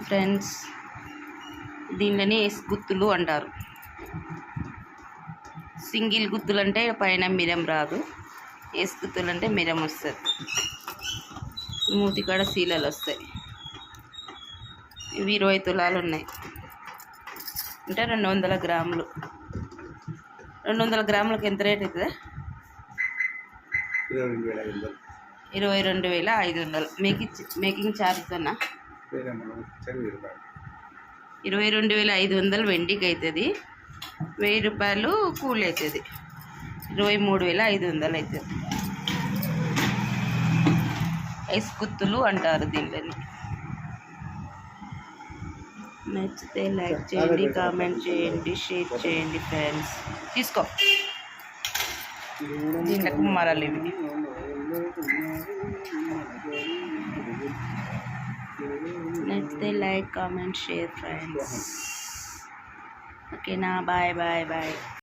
Friends, దీనిని yes గుత్తులు అంటారు. సింగిల్ గుత్తులు అంటే పైన మిరం రాదు, ఎస్ గుత్తులు అంటే మిరం వస్తుంది, మూతి కాడ శీలలు వస్తాయి. ఇవి 20 తులాలు ఉన్నాయి, అంటే 200 గ్రాములు. 200 గ్రాములకు ఎంత రేట్ అవుతుంది? 22,500. మేకింగ్ ఛార్జ్తోనా? 22,500 వెండికి అవుతుంది, 1000 రూపాయలు కూలి అవుతుంది, 23,500 అవుతుంది. ఎస్ గుత్తులు అంటారు దీనిని. నచ్చితే లైక్ చేయండి, కామెంట్ చేయండి, షేర్ చేయండి ఫ్రెండ్స్. తీసుకో, దీంట్లో మరలు ఇవి. నచ్చితే లైక్, కామెంట్, షేర్ ఫ్రెండ్స్. ఓకేనా? Bye bye bye.